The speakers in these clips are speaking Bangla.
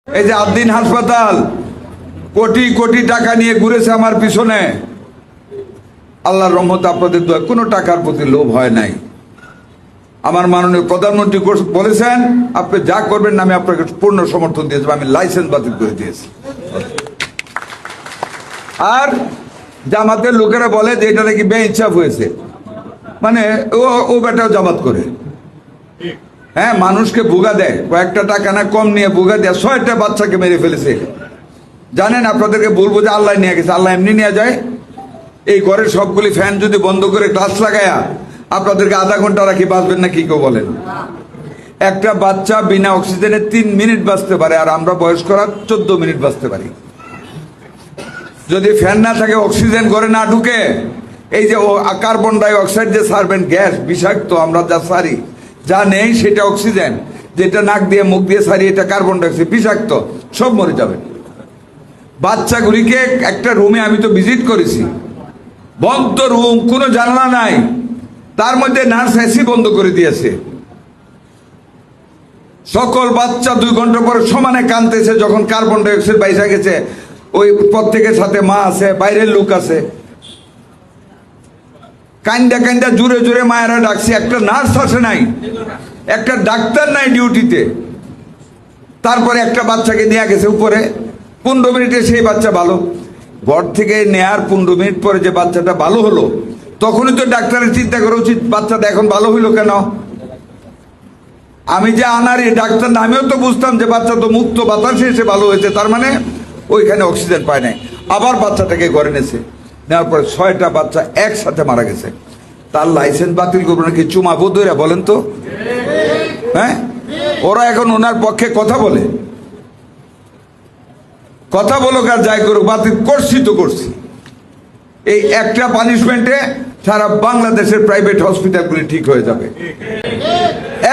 এই যে আদ্দিন হাসপাতাল কোটি কোটি টাকা নিয়ে ঘুরেছে আমার পিছনে। আল্লাহর রহমত, আপনাদের দোয়া, কোনো টাকার প্রতি লোভ হয় নাই। আমার মাননীয় প্রধানমন্ত্রী বলেছেন, আপনি যা করবেন না আমি আপনাকে পূর্ণ সমর্থন দিয়েছি। আমি লাইসেন্স বাতিল করে দিয়েছি। আর জামাতের লোকেরা বলে যে এটা নাকি বেইনসাফ হয়েছে, মানে ও বেটাও জামাত করে। হ্যাঁ, মানুষকে ভুগা দেয়, কয়েকটা টাকা না কম নিয়ে ভুগা দেয়, 6টা বাচ্চাকে মেরে ফেলেছে। জানেন, আপনাদেরকে বলবো যে আল্লাহ নিয়ে গেছে। আল্লাহ এমনি নিয়ে যায়? এই ঘরের সবগুলি ফ্যান যদি বন্ধ করে ক্লাস লাগায়া আপনাদেরকে আধা ঘন্টা রাখি, বাঁচবেন না? কি কেউ বলেন? একটা বাচ্চা বিনা অক্সিজেনে 3 মিনিট বাঁচতে পারে, আর আমরা বয়স্করা 14 মিনিট বাঁচতে পারি। যদি ফ্যান না থাকে, অক্সিজেন ঘরে না ঢুকে, এই যে কার্বন ডাই অক্সাইড যে ছাড়বেন গ্যাস বিষাক্ত, আমরা যা ছাড়ি, যা নেই সেটা অক্সিজেন, যেটা নাক দিয়ে মুখ দিয়ে ছাড়ি এটা কার্বন ডাই অক্সাইড, বিষাক্ত, সব মরে যাবে। বাচ্চাগুলিকে একটা রুমে আমি তো ভিজিট করেছি, বন্ধ রুম, কোনো জানালা নাই, তার মধ্যে নার্স এসি বন্ধ করে দিয়েছে। সকল বাচ্চা 2 ঘন্টা পরে সমানে কাঁদতেছে যখন কার্বন ডাই অক্সাইড বাইসা গেছে। ওই প্রত্যেকের সাথে মা আছে, বাইরের লোক আছে, কান্দা কান্দা জুড়ে জুড়ে মায়েরা ডাকছে। একটা নার্স আসে নাই, একটা ডাক্তার নাই ডিউটিতে। তারপরে একটা বাচ্চাকে নিয়ে গেছে উপরে, 15 মিনিটে সেই বাচ্চা ভালো। ঘর থেকে নেয়ার 15 মিনিট পরে যে বাচ্চাটা ভালো হলো, তখনই তো ডাক্তারের চিন্তা করা উচিত বাচ্চাটা এখন ভালো হইলো কেন। আমি যে আনার এই ডাক্তার না, আমিও তো বুঝতাম যে বাচ্চা তো মুক্ত বাতাসে এসে ভালো হয়েছে, তার মানে ওইখানে অক্সিজেন পায় নাই। আবার বাচ্চাটাকে ঘরে নেছে, নেওয়ার পরে 6টা বাচ্চা একসাথে মারা গেছে। তার লাইসেন্স বাতিল করবো নাকি চুমা বদুরা বলেন তো? হ্যাঁ, ওরা এখন ওনার পক্ষে কথা বলে, কথা বলো আর যাই করুক, বাতিল করছি তো করছি। এই একটা পানিশমেন্টে সারা বাংলাদেশের প্রাইভেট হসপিটালগুলি ঠিক হয়ে যাবে।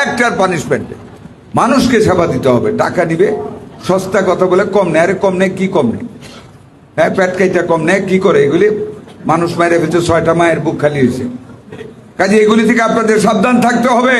একটার পানিশমেন্টে মানুষকে সেবা দিতে হবে। টাকা নিবে, সস্তা কথা বলে কম নেয়। আরে কম নেয় কি? কম নেই, হ্যাঁ, পেট কাইটা কম নেয় কি করে? এগুলি মানুষ মায়ের ফেলছে, 6টা মায়ের বুক খালি হয়েছে। কাজে এগুলি থেকে আপনাদের সাবধান থাকতে হবে।